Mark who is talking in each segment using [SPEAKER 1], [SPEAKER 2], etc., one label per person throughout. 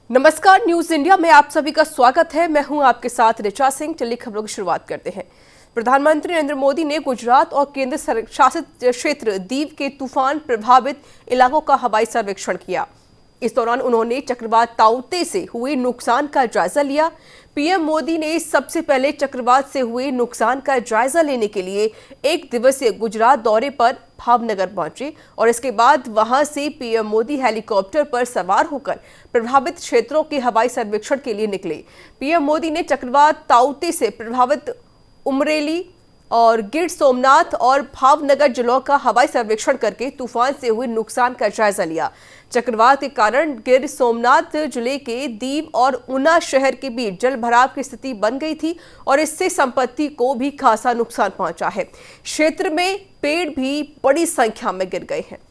[SPEAKER 1] नमस्कार, news India में आप सभी का स्वागत है। मैं हूं आपके साथ ऋचा सिंह। चलिए खबरों की शुरुआत करते हैं। प्रधानमंत्री नरेंद्र मोदी ने गुजरात और केंद्र शासित क्षेत्र दीव के तूफान प्रभावित इलाकों का हवाई सर्वेक्षण किया। इस दौरान उन्होंने चक्रवात ताउते से हुए नुकसान का जायजा लिया। पीएम मोदी ने सबसे पहले चक्रवात से हुए नुकसान का जायजा लेने के लिए एक दिवसीय गुजरात दौरे पर भावनगर पहुंचे और इसके बाद वहां से पीएम मोदी हेलीकॉप्टर पर सवार होकर प्रभावित क्षेत्रों के हवाई सर्वेक्षण के लिए निकले। पीएम मोदी ने चक्रवात ताउते से प्रभावित उमरेली और गिर सोमनाथ और भावनगर जिलों का हवाई सर्वेक्षण करके तूफान से हुए नुकसान का जायजा लिया। चक्रवात के कारण गिर सोमनाथ जिले के दीव और ऊना शहर के बीच जलभराव की स्थिति बन गई थी और इससे संपत्ति को भी खासा नुकसान पहुंचा है। क्षेत्र में पेड़ भी बड़ी संख्या में गिर गए हैं।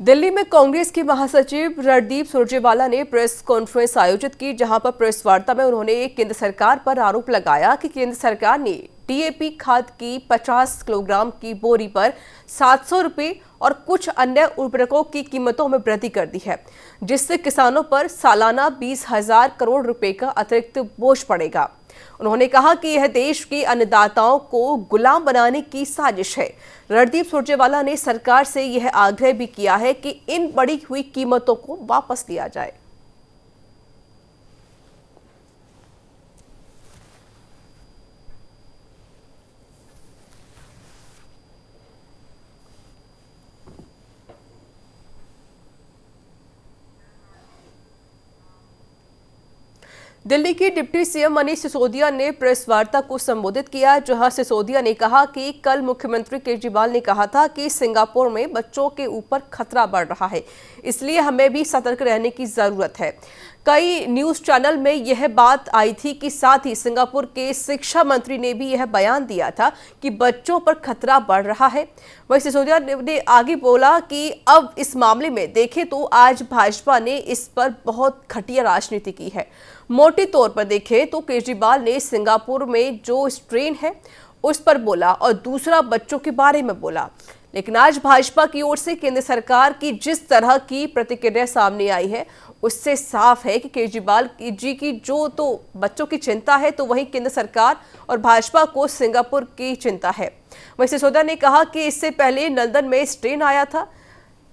[SPEAKER 1] दिल्ली में कांग्रेस के महासचिव रणदीप सुरजेवाला ने प्रेस कॉन्फ्रेंस आयोजित की, जहां पर प्रेस वार्ता में उन्होंने केंद्र सरकार पर आरोप लगाया कि केंद्र सरकार ने डीएपी खाद की 50 किलोग्राम की बोरी पर 700 रुपये और कुछ अन्य उर्वरकों की कीमतों में वृद्धि कर दी है, जिससे किसानों पर सालाना 20,000 करोड़ रुपए का अतिरिक्त बोझ पड़ेगा। उन्होंने कहा कि यह देश के अन्नदाताओं को गुलाम बनाने की साजिश है। रणदीप सुरजेवाला ने सरकार से यह आग्रह भी किया है कि इन बढ़ी हुई कीमतों को वापस लिया जाए। दिल्ली की डिप्टी सीएम मनीष सिसोदिया ने प्रेस वार्ता को संबोधित किया, जहां सिसोदिया ने कहा कि कल मुख्यमंत्री केजरीवाल ने कहा था कि सिंगापुर में बच्चों के ऊपर खतरा बढ़ रहा है, इसलिए हमें भी सतर्क रहने की जरूरत है। कई न्यूज चैनल में यह बात आई थी कि साथ ही सिंगापुर के शिक्षा मंत्री ने भी यह बयान दिया था कि बच्चों पर खतरा बढ़ रहा है। वहीं सिसोदिया ने आगे बोला कि अब इस मामले में देखें तो आज भाजपा ने इस पर बहुत घटिया राजनीति की है। मोटे तौर पर देखें तो केजरीवाल ने सिंगापुर में जो स्ट्रेन है उस पर बोला और दूसरा बच्चों के बारे में बोला, लेकिन आज भाजपा की ओर से केंद्र सरकार की जिस तरह की प्रतिक्रिया सामने आई है उससे साफ है कि केजरीवाल जी की जो तो बच्चों की चिंता है, तो वहीं केंद्र सरकार और भाजपा को सिंगापुर की चिंता है। वहीं सिसोदिया ने कहा कि इससे पहले लंदन में स्ट्रेन आया था,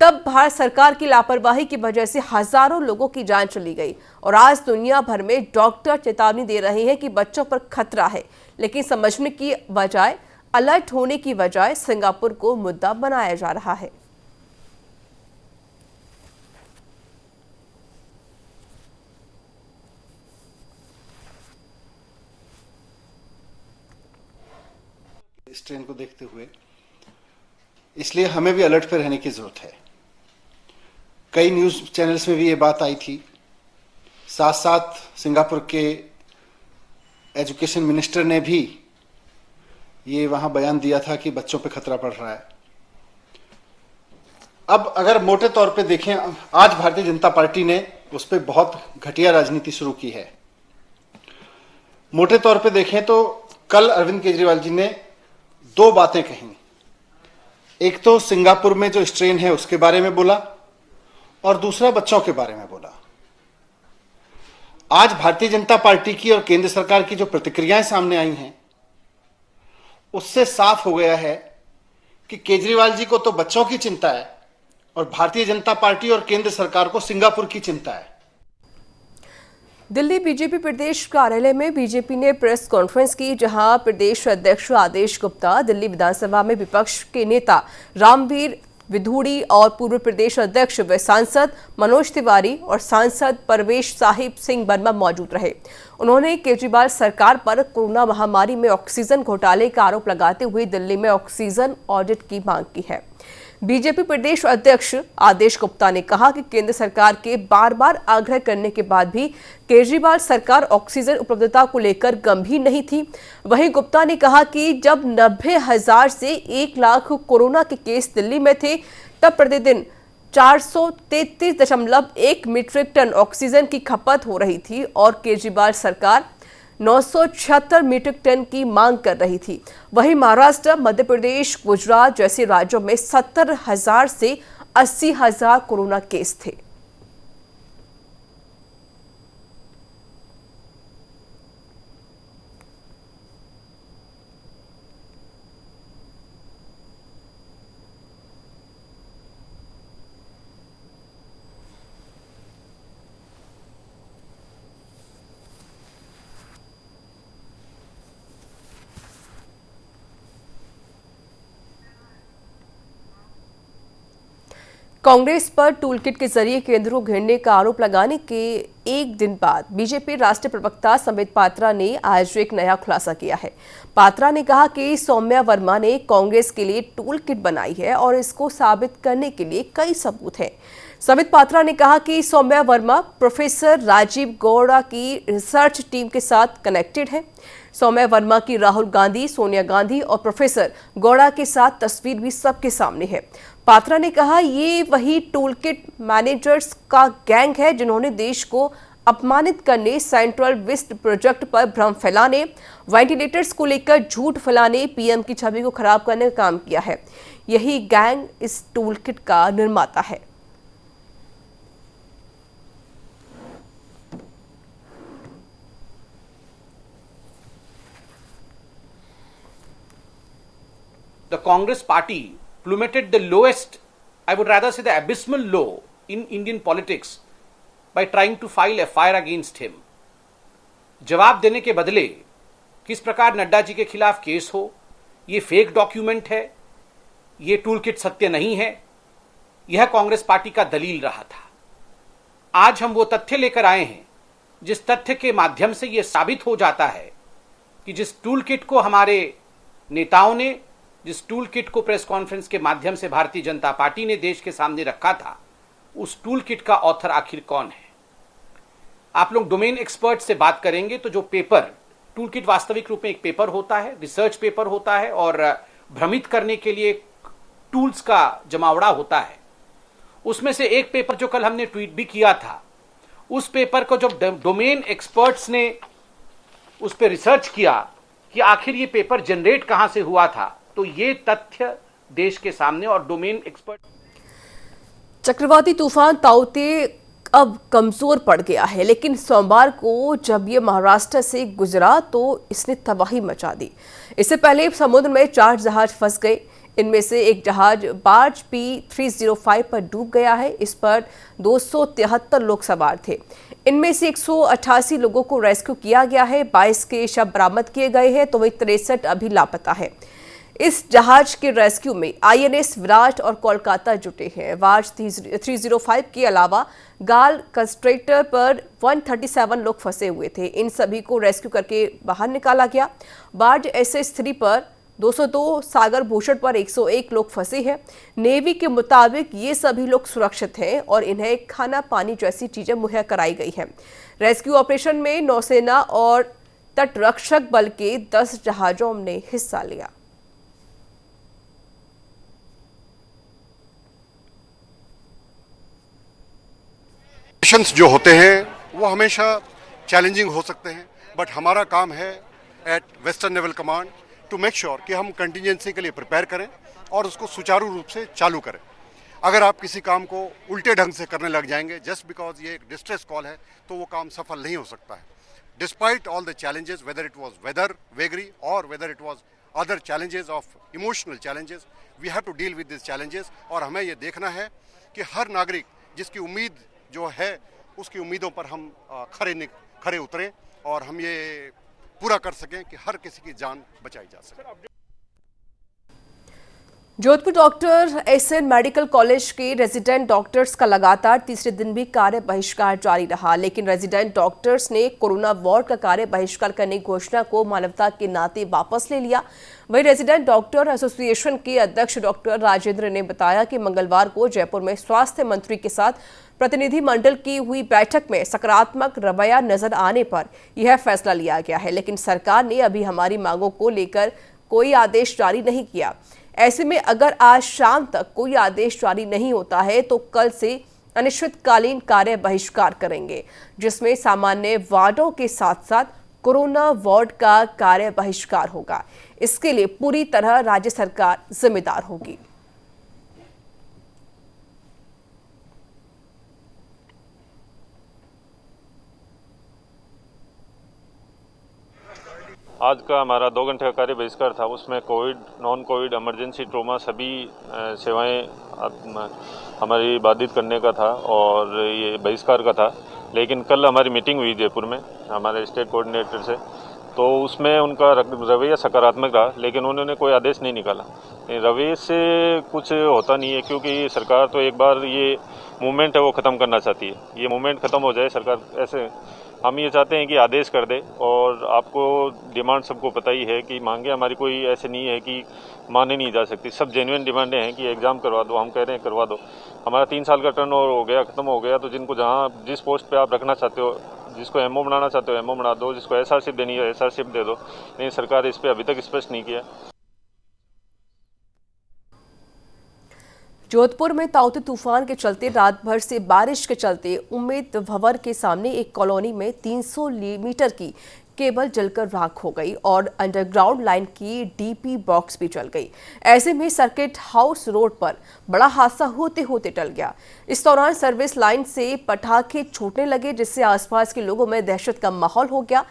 [SPEAKER 1] तब भारत सरकार की लापरवाही की वजह से हजारों लोगों की जान चली गई और आज दुनिया भर में डॉक्टर चेतावनी दे रहे हैं कि बच्चों पर खतरा है, लेकिन समझने की बजाय, अलर्ट होने की बजाय सिंगापुर को मुद्दा बनाया जा रहा है।
[SPEAKER 2] इस ट्रेन को देखते हुए इसलिए हमें भी अलर्ट पर रहने की जरूरत है। कई न्यूज चैनल्स में भी ये बात आई थी। साथ साथ सिंगापुर के एजुकेशन मिनिस्टर ने भी ये वहां बयान दिया था कि बच्चों पे खतरा पड़ रहा है। अब अगर मोटे तौर पे देखें, आज भारतीय जनता पार्टी ने उस पर बहुत घटिया राजनीति शुरू की है। मोटे तौर पे देखें तो कल अरविंद केजरीवाल जी ने दो बातें कही। एक तो सिंगापुर में जो स्ट्रेन है उसके बारे में बोला और दूसरा बच्चों के बारे में बोला। आज भारतीय जनता पार्टी की और केंद्र सरकार की जो प्रतिक्रियाएं सामने आई हैं उससे साफ हो गया है कि केजरीवाल जी को तो बच्चों की चिंता है और भारतीय जनता पार्टी और केंद्र सरकार को सिंगापुर की चिंता है।
[SPEAKER 1] दिल्ली बीजेपी प्रदेश कार्यालय में बीजेपी ने प्रेस कॉन्फ्रेंस की, जहां प्रदेश अध्यक्ष आदेश गुप्ता, दिल्ली विधानसभा में विपक्ष के नेता रामवीर विधूड़ी और पूर्व प्रदेश अध्यक्ष व सांसद मनोज तिवारी और सांसद परवेश साहिब सिंह वर्मा मौजूद रहे। उन्होंने केजरीवाल सरकार पर कोरोना महामारी में ऑक्सीजन घोटाले का आरोप लगाते हुए दिल्ली में ऑक्सीजन ऑडिट की मांग की है। बीजेपी प्रदेश अध्यक्ष आदेश गुप्ता ने कहा कि केंद्र सरकार के बार बार आग्रह करने के बाद भी केजरीवाल सरकार ऑक्सीजन उपलब्धता को लेकर गंभीर नहीं थी। वहीं गुप्ता ने कहा कि जब 90,000 से 1 लाख कोरोना के केस दिल्ली में थे, तब प्रतिदिन 433.1 मीट्रिक टन ऑक्सीजन की खपत हो रही थी और केजरीवाल सरकार 976 मीट्रिक टन की मांग कर रही थी। वहीं महाराष्ट्र, मध्य प्रदेश, गुजरात जैसे राज्यों में 70,000 से 80,000 कोरोना केस थे। कांग्रेस पर टूलकिट के जरिए केंद्र को घेरने का आरोप लगाने के एक दिन बाद बीजेपी राष्ट्रीय प्रवक्ता संबित पात्रा ने आज एक नया खुलासा किया है। पात्रा ने कहा कि सौम्या वर्मा ने कांग्रेस के लिए टूलकिट बनाई है और इसको साबित करने के लिए कई सबूत हैं। संबित पात्रा ने कहा कि सौम्या वर्मा प्रोफेसर राजीव गौड़ा की रिसर्च टीम के साथ कनेक्टेड है। सौम्या वर्मा की राहुल गांधी, सोनिया गांधी और प्रोफेसर गौड़ा के साथ तस्वीर भी सबके सामने है। पात्रा ने कहा ये वही टूलकिट मैनेजर्स का गैंग है जिन्होंने देश को अपमानित करने, सेंट्रल वेस्ट प्रोजेक्ट पर भ्रम फैलाने, वेंटिलेटर्स को लेकर झूठ फैलाने, पीएम की छवि को खराब करने का काम किया है। यही गैंग इस टूलकिट का निर्माता है।
[SPEAKER 3] The Congress party plummeted the lowest, I would rather say the abysmal low in Indian politics by trying to file FIR against him. जवाब देने के बदले किस प्रकार नड्डा जी के खिलाफ केस हो, ये फेक डॉक्यूमेंट है, ये टूलकिट सत्य नहीं है, यह कांग्रेस पार्टी का दलील रहा था। आज हम वो तथ्य लेकर आए हैं जिस तथ्य के माध्यम से यह साबित हो जाता है कि जिस टूलकिट को हमारे नेताओं ने, जिस टूल किट को प्रेस कॉन्फ्रेंस के माध्यम से भारतीय जनता पार्टी ने देश के सामने रखा था, उस टूल किट का ऑथर आखिर कौन है। आप लोग डोमेन एक्सपर्ट से बात करेंगे तो जो पेपर, टूल किट वास्तविक रूप में एक पेपर होता है, रिसर्च पेपर होता है और भ्रमित करने के लिए टूल्स का जमावड़ा होता है। उसमें से एक पेपर जो कल हमने ट्वीट भी किया था, उस पेपर को जब डोमेन एक्सपर्ट्स ने उस पर रिसर्च किया कि आखिर ये पेपर जनरेट कहां से हुआ था, तो ये तथ्य देश के सामने और डोमेन एक्सपर्ट।
[SPEAKER 1] चक्रवाती तूफान ताउते अब कमजोर पड़ गया है, लेकिन सोमवार को जब ये महाराष्ट्र से गुजरा तो इसने तबाही मचा दी। इससे पहले समुद्र में 4 जहाज फंस गए। इनमें से एक जहाज बार्ज P305 पर डूब गया है। इस पर 273 लोग सवार थे। इनमें से 188 लोगों को रेस्क्यू किया गया है। 22 के शव बरामद किए गए हैं तो वही 63 अभी लापता है। इस जहाज के रेस्क्यू में INS विराट और कोलकाता जुटे हैं। बार्ज 305 के अलावा गाल कंस्ट्रक्टर पर 137 लोग फंसे हुए थे। इन सभी को रेस्क्यू करके बाहर निकाला गया। बार्ज SS3 पर 202, सागर भूषण पर 101 लोग फंसे हैं। नेवी के मुताबिक ये सभी लोग सुरक्षित हैं और इन्हें खाना पानी जैसी चीजें मुहैया कराई गई हैं। रेस्क्यू ऑपरेशन में नौसेना और तटरक्षक बल के 10 जहाजों ने हिस्सा लिया।
[SPEAKER 4] मिशंस जो होते हैं वो हमेशा चैलेंजिंग हो सकते हैं, बट हमारा काम है at Western Naval Command to make sure कि हम कंटिजेंसी के लिए प्रिपेयर करें और उसको सुचारू रूप से चालू करें। अगर आप किसी काम को उल्टे ढंग से करने लग जाएंगे जस्ट बिकॉज ये एक डिस्ट्रेस कॉल है, तो वो काम सफल नहीं हो सकता है। Despite all the challenges, whether it was whether vagary और whether it was other challenges of emotional challenges, we have to deal with this challenges. और हमें ये देखना है कि हर नागरिक जिसकी उम्मीद जो है उसकी उम्मीदों पर हम खरे उतरें और हम ये पूरा कर सकें कि हर किसी की जान बचाई जा सके।
[SPEAKER 1] Jodhpur doctor SN medical college के रेजिडेंट डॉक्टर्स का लगातार तीसरे दिन भी कार्य बहिष्कार जारी रहा, लेकिन रेजिडेंट डॉक्टर्स ने कोरोना वार्ड का कार्य बहिष्कार करने की घोषणा को मानवता के नाते वापस ले लिया। वहीं रेजिडेंट डॉक्टर एसोसिएशन के अध्यक्ष डॉक्टर राजेंद्र ने बताया कि मंगलवार को जयपुर में स्वास्थ्य मंत्री के साथ प्रतिनिधि मंडल की हुई बैठक में सकारात्मक रवैया नजर आने पर यह फैसला लिया गया है, लेकिन सरकार ने अभी हमारी मांगों को लेकर कोई आदेश जारी नहीं किया। ऐसे में अगर आज शाम तक कोई आदेश जारी नहीं होता है तो कल से अनिश्चितकालीन कार्य बहिष्कार करेंगे, जिसमें सामान्य वार्डों के साथ साथ कोरोना वार्ड का कार्य बहिष्कार होगा। इसके लिए पूरी तरह राज्य सरकार जिम्मेदार होगी।
[SPEAKER 5] आज का हमारा 2 घंटे का कार्य बहिष्कार था। उसमें Covid, non Covid, emergency, trauma सभी सेवाएं हमारी बाधित करने का था और ये बहिष्कार का था। लेकिन कल हमारी मीटिंग हुई जयपुर में हमारे स्टेट कोऑर्डिनेटर से, तो उसमें उनका रवैया सकारात्मक रहा, लेकिन उन्होंने कोई आदेश नहीं निकाला। रवैये से कुछ होता नहीं है, क्योंकि सरकार तो एक बार ये मूवमेंट है वो ख़त्म करना चाहती है। ये मूवमेंट ख़त्म हो जाए सरकार, ऐसे हम ये चाहते हैं कि आदेश कर दे। और आपको डिमांड सबको पता ही है कि मांगे हमारी कोई ऐसे नहीं है कि माने नहीं जा सकती, सब जेन्युइन डिमांडें हैं कि एग्ज़ाम करवा दो। हम कह रहे हैं करवा दो। हमारा 3 साल का टर्न ओवर हो गया, ख़त्म हो गया, तो जिनको जहाँ जिस पोस्ट पे आप रखना चाहते हो, जिसको एमओ बनाना चाहते हो एमओ बना दो, जिसको एसआरशिप देनी है एसआरशिप दे दो। लेकिन सरकार इस पर अभी तक स्पष्ट नहीं किया।
[SPEAKER 1] जोधपुर में ताउते तूफान के चलते रात भर से बारिश के चलते उम्मेद भंवर के सामने एक कॉलोनी में 300 मीटर की केबल जलकर राख हो गई और अंडरग्राउंड लाइन की डीपी बॉक्स भी जल गई। ऐसे में सर्किट हाउस रोड पर बड़ा हादसा होते होते टल गया। इस दौरान सर्विस लाइन से पटाखे छूटने लगे, जिससे आसपास के लोगों में दहशत का माहौल हो गया,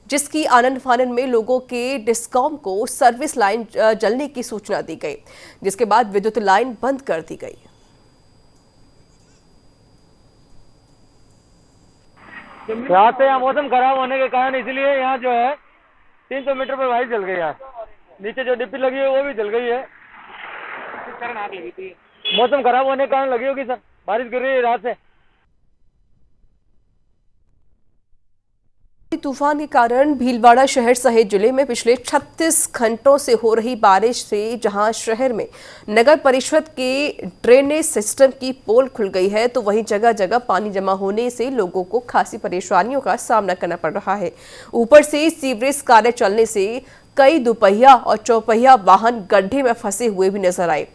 [SPEAKER 1] जिसकी आनंद फानन में लोगों के डिस्कॉम को सर्विस लाइन जलने की सूचना दी गई, जिसके बाद विद्युत लाइन बंद कर दी गई।
[SPEAKER 6] रात से यहाँ मौसम खराब होने के कारण इसलिए यहाँ जो है 300 मीटर पर वाइट जल गई। यहाँ नीचे जो डिप्पी लगी है वो भी जल गई है। किस कारण आग लगी थी? मौसम खराब होने के कारण लगी होगी सर, बारिश गिर रही है रात से।
[SPEAKER 1] तूफान के कारण भीलवाड़ा शहर सहित जिले में पिछले 36 घंटों से हो रही बारिश से जहां शहर में नगर परिषद के ड्रेनेज सिस्टम की पोल खुल गई है, तो वहीं जगह जगह पानी जमा होने से लोगों को खासी परेशानियों का सामना करना पड़ रहा है। ऊपर से सीवरेज कार्य चलने से कई दुपहिया और चौपहिया वाहन गड्ढे में फंसे हुए भी नजर आए।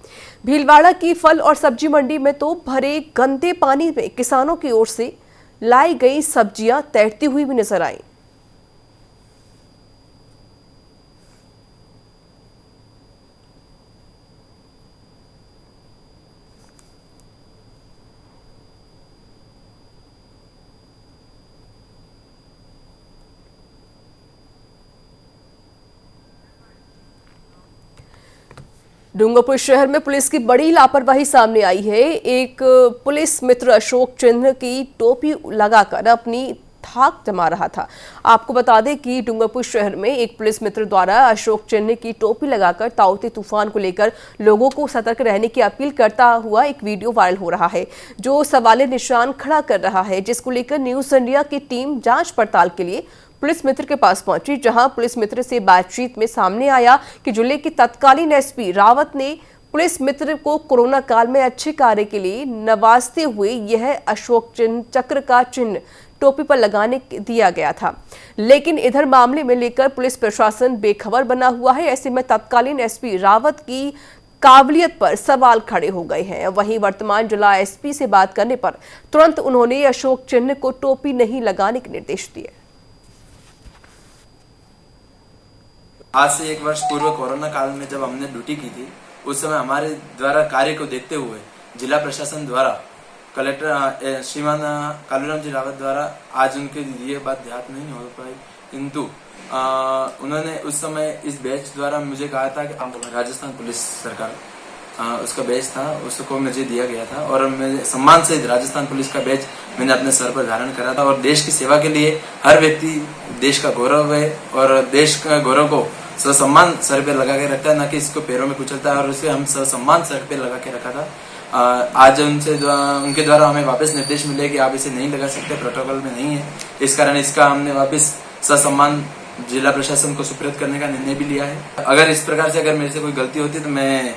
[SPEAKER 1] भीलवाड़ा की फल और सब्जी मंडी में तो भरे गंदे पानी में किसानों की ओर से लाई गई सब्जियां तैरती हुई भी नजर आई। डूंगरपुर शहर में पुलिस की बड़ी लापरवाही सामने आई है। एक पुलिस मित्र अशोक चिन्ह की टोपी लगाकर अपनी थाक जमा रहा था। आपको बता दें कि डूंगरपुर शहर में एक पुलिस मित्र द्वारा अशोक चिन्ह की टोपी लगाकर ताउते तूफान को लेकर लोगों को सतर्क रहने की अपील करता हुआ एक वीडियो वायरल हो रहा है, जो सवालिया निशान खड़ा कर रहा है, जिसको लेकर न्यूज इंडिया की टीम जांच पड़ताल के लिए पुलिस मित्र के पास पहुंची, जहां पुलिस मित्र से बातचीत में सामने आया कि जिले के तत्कालीन एसपी रावत ने पुलिस मित्र को कोरोना काल में अच्छे कार्य के लिए नवाजते हुए यह अशोक चिन्ह चक्र का चिन्ह टोपी पर लगाने दिया गया था। लेकिन इधर मामले में लेकर पुलिस प्रशासन बेखबर बना हुआ है। ऐसे में तत्कालीन एसपी रावत की काबिलियत पर सवाल खड़े हो गए हैं। वहीं वर्तमान जिला एसपी से बात करने पर तुरंत उन्होंने अशोक चिन्ह को टोपी नहीं लगाने के निर्देश दिए।
[SPEAKER 7] आज से 1 वर्ष पूर्व कोरोना काल में जब हमने ड्यूटी की थी, उस समय हमारे द्वारा कार्य को देखते हुए जिला प्रशासन द्वारा कलेक्टर श्रीमान कालूराम जी रावत द्वारा आज उनके ये बात ध्यान नहीं हो पाई, किंतु उन्होंने उस समय इस बैच द्वारा मुझे कहा था कि राजस्थान पुलिस सरकार उसका बैच था, उसको मुझे दिया गया था और मैं सम्मान से राजस्थान पुलिस का बैच मैंने अपने सर पर धारण करा था। और देश की सेवा के लिए हर व्यक्ति देश का गौरव है और देश का गौरव को सम्मान सर पे लगा के रखता है, ना कि इसको पैरों में कुचलता है। और उसे हम सम्मान सर पे लगा के रखा था। आज उनके द्वारा हमें वापस निर्देश मिले कि आप इसे नहीं लगा सकते, प्रोटोकॉल में नहीं है, इस कारण इसका हमने वापस ससम्मान जिला प्रशासन को सुपुर्द करने का निर्णय भी लिया है। अगर इस प्रकार से अगर मेरे से कोई गलती होती तो मैं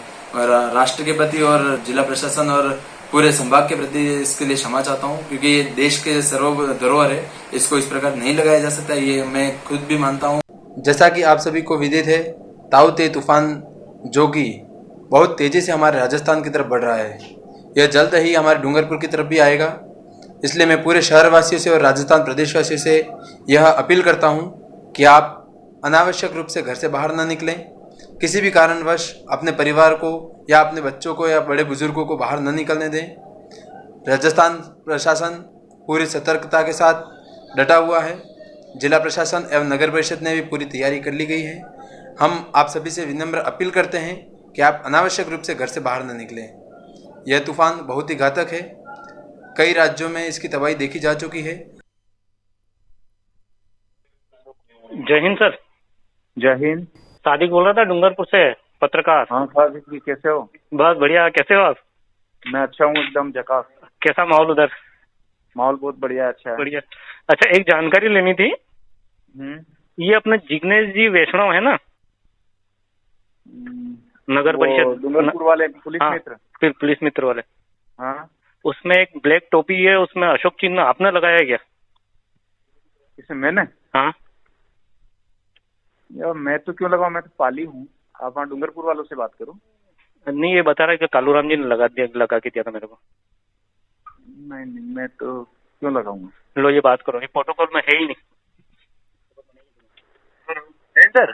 [SPEAKER 7] राष्ट्र के प्रति और जिला प्रशासन और पूरे संभाग के प्रति इसके लिए क्षमा चाहता हूं, क्योंकि ये देश के सर्व धरोहर है, इसको इस प्रकार नहीं लगाया जा सकता, ये मैं खुद भी मानता हूं। जैसा कि आप सभी को विदित है, ताउते तूफान जो कि बहुत तेज़ी से हमारे राजस्थान की तरफ बढ़ रहा है। यह जल्द ही हमारे डूंगरपुर की तरफ भी आएगा। इसलिए मैं पूरे शहरवासियों से और राजस्थान प्रदेशवासियों से यह अपील करता हूँ कि आप अनावश्यक रूप से घर से बाहर न निकलें। किसी भी कारणवश अपने परिवार को या अपने बच्चों को या बड़े बुजुर्गों को बाहर न निकलने दें। राजस्थान प्रशासन पूरी सतर्कता के साथ डटा हुआ है। जिला प्रशासन एवं नगर परिषद ने भी पूरी तैयारी कर ली गई है। हम आप सभी से विनम्र अपील करते हैं कि आप अनावश्यक रूप से घर से बाहर न निकलें। यह तूफान बहुत ही घातक है। कई राज्यों में इसकी तबाही देखी जा चुकी है।
[SPEAKER 6] जय हिंद सर।
[SPEAKER 8] जय हिंद।
[SPEAKER 6] सादिक बोल रहा था डूंगरपुर से, पत्रकार।
[SPEAKER 8] हाँ सादिक जी, कैसे हो?
[SPEAKER 6] बस बढ़िया, कैसे हो आप?
[SPEAKER 8] मैं अच्छा हूँ, एकदम झकास।
[SPEAKER 6] कैसा माहौल उधर?
[SPEAKER 8] माहौल बहुत बढ़िया, अच्छा है।
[SPEAKER 6] बढ़िया। अच्छा, एक जानकारी लेनी थी। ये अपने जिग्नेश जी वैष्णव है ना, नगर परिषद
[SPEAKER 8] डूंगरपुर वाले पुलिस मित्र।
[SPEAKER 6] फिर पुलिस मित्र वाले।
[SPEAKER 8] हाँ,
[SPEAKER 6] उसमें एक ब्लैक टोपी है, उसमें अशोक चिन्ह आपने लगाया क्या?
[SPEAKER 8] इसमें मैंने?
[SPEAKER 6] हाँ
[SPEAKER 8] यार मैं तो क्यों लगाऊं, मैं तो पाली हूँ। आप वहाँ डूंगरपुर वालों से बात करो।
[SPEAKER 6] नहीं, ये बता रहा है कि कालूराम जी ने लगा के दिया था मेरे को।
[SPEAKER 8] नहीं, मैं तो क्यों लगाऊंगा।
[SPEAKER 6] लो ये बात करो, ये प्रोटोकॉल में है ही नहीं।
[SPEAKER 9] सर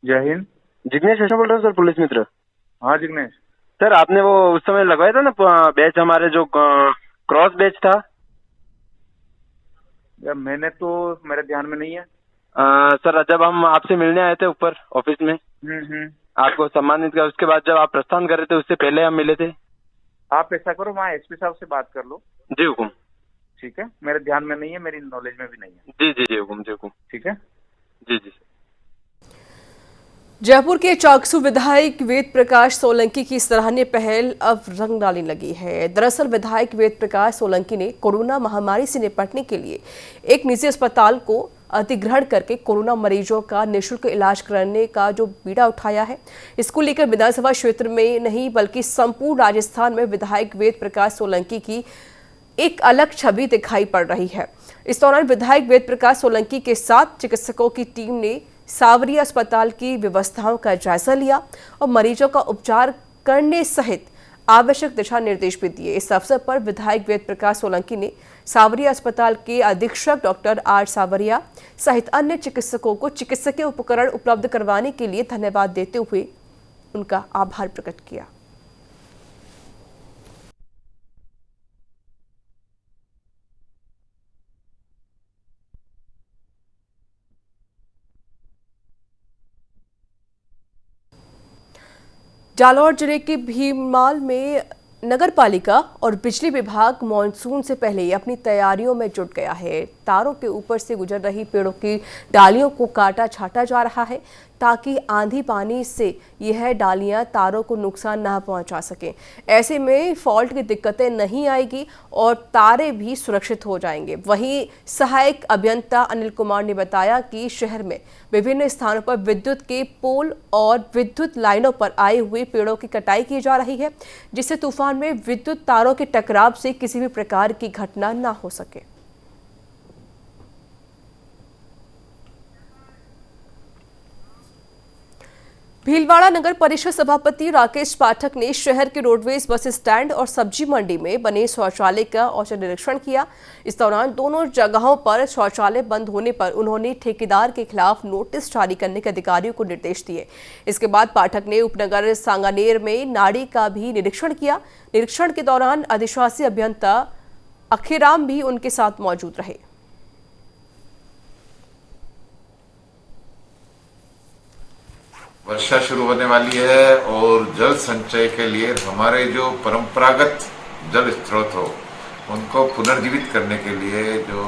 [SPEAKER 8] जय हिंद।
[SPEAKER 9] जिग्नेश वैष्णव बोल रहे हो सर, पुलिस मित्र।
[SPEAKER 8] हाँ जिग्नेश।
[SPEAKER 9] सर आपने वो उस समय लगवाया था ना बैच, हमारे जो क्रॉस बैच था।
[SPEAKER 8] यार मैंने तो, मेरे ध्यान में नहीं है।
[SPEAKER 9] सर जब हम आपसे मिलने आए थे ऊपर ऑफिस में, आपको सम्मानित किया, उसके बाद जब आप प्रस्थान कर रहे थे उससे पहले हम मिले थे।
[SPEAKER 8] आप ऐसा करो, वहाँ एसपी साहब से बात कर लो।
[SPEAKER 9] जी हुकुम।
[SPEAKER 8] ठीक है, मेरे ध्यान में नहीं है, मेरी नॉलेज में भी नहीं है।
[SPEAKER 9] जी जी जी हुकुम, जी हुकुम।
[SPEAKER 8] ठीक है,
[SPEAKER 9] जी जी।
[SPEAKER 1] जयपुर के चाकसू विधायक वेद प्रकाश सोलंकी की सराहनीय पहल अब रंग डालने लगी है। दरअसल विधायक वेद प्रकाश सोलंकी ने कोरोना महामारी से निपटने के लिए एक निजी अस्पताल को अधिग्रहण करके कोरोना मरीजों का निःशुल्क इलाज करने का जो बीड़ा उठाया है, इसको लेकर विधानसभा क्षेत्र में नहीं बल्कि संपूर्ण राजस्थान में विधायक वेद प्रकाश सोलंकी की एक अलग छवि दिखाई पड़ रही है। इस दौरान विधायक वेद प्रकाश सोलंकी के साथ चिकित्सकों की टीम ने सावरिया अस्पताल की व्यवस्थाओं का जायजा लिया और मरीजों का उपचार करने सहित आवश्यक दिशा निर्देश भी दिए। इस अवसर पर विधायक वेद प्रकाश सोलंकी ने सावरिया अस्पताल के अधीक्षक डॉक्टर आर सावरिया सहित अन्य चिकित्सकों को चिकित्सकीय उपकरण उपलब्ध करवाने के लिए धन्यवाद देते हुए उनका आभार प्रकट किया। जालौर जिले के भीममाल में नगर पालिका और बिजली विभाग मानसून से पहले ही अपनी तैयारियों में जुट गया है। तारों के ऊपर से गुजर रही पेड़ों की डालियों को काटा छाटा जा रहा है ताकि आंधी पानी से यह डालियां तारों को नुकसान न पहुंचा सकें। ऐसे में फॉल्ट की दिक्कतें नहीं आएगी और तारे भी सुरक्षित हो जाएंगे। वहीं सहायक अभियंता अनिल कुमार ने बताया कि शहर में विभिन्न स्थानों पर विद्युत के पोल और विद्युत लाइनों पर आए हुए पेड़ों की कटाई की जा रही है, जिससे तूफान में विद्युत तारों के टकराव से किसी भी प्रकार की घटना न हो सके। भीलवाड़ा नगर परिषद सभापति राकेश पाठक ने शहर के रोडवेज बस स्टैंड और सब्जी मंडी में बने शौचालय का औचक निरीक्षण किया। इस दौरान दोनों जगहों पर शौचालय बंद होने पर उन्होंने ठेकेदार के खिलाफ नोटिस जारी करने के अधिकारियों को निर्देश दिए। इसके बाद पाठक ने उपनगर सांगानेर में नाड़ी का भी निरीक्षण किया। निरीक्षण के दौरान अधिशासी अभियंता अखीराम भी उनके साथ मौजूद रहे।
[SPEAKER 10] वर्षा शुरू होने वाली है और जल संचय के लिए हमारे जो परंपरागत जल स्रोत हो उनको पुनर्जीवित करने के लिए जो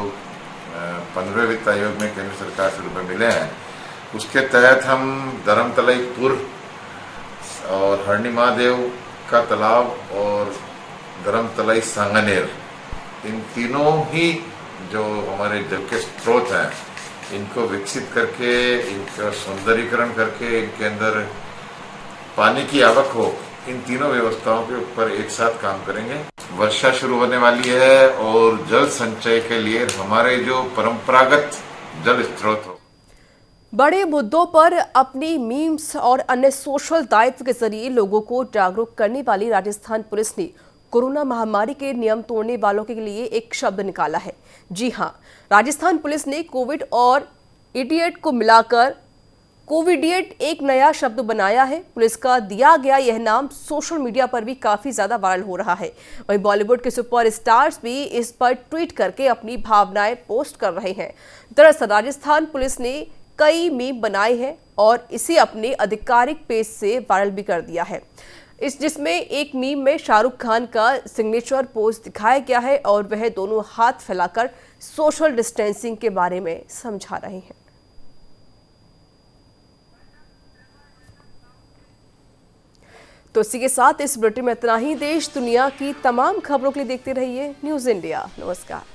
[SPEAKER 10] 15वें वित्त आयोग में केंद्र सरकार से रुपए मिले हैं, उसके तहत हम धर्मतलाई पूर्व और हरणी महादेव का तालाब और धर्मतलाई सांगानेर, इन तीनों ही जो हमारे जल के स्रोत हैं, इनको विकसित करके, इनका सौंदर्यीकरण करके, इनके अंदर पानी की आवक हो, इन तीनों व्यवस्थाओं के ऊपर एक साथ काम करेंगे। वर्षा शुरू होने वाली है और जल संचय के लिए हमारे जो परंपरागत जल स्रोत हो।
[SPEAKER 1] बड़े मुद्दों पर अपनी मीम्स और अन्य सोशल दायित्व के जरिए लोगों को जागरूक करने वाली राजस्थान पुलिस ने कोरोना महामारी के नियम तोड़ने वालों के लिए एक शब्द निकाला है। जी हां, राजस्थान पुलिस ने कोविड और इडियट को मिलाकर कोविडियट एक नया शब्द बनाया है। पुलिस का दिया गया यह नाम सोशल मीडिया पर भी काफी ज्यादा वायरल हो रहा है। वहीं बॉलीवुड के सुपर स्टार्स भी इस पर ट्वीट करके अपनी भावनाएं पोस्ट कर रहे हैं। दरअसल राजस्थान पुलिस ने कई मीम बनाए हैं और इसे अपने आधिकारिक पेज से वायरल भी कर दिया है। जिसमें एक मीम में शाहरुख खान का सिग्नेचर पोज दिखाया गया है और वह दोनों हाथ फैलाकर सोशल डिस्टेंसिंग के बारे में समझा रहे हैं। तो इसी के साथ इस बुलेटिन में इतना ही। देश दुनिया की तमाम खबरों के लिए देखते रहिए न्यूज़ इंडिया। नमस्कार।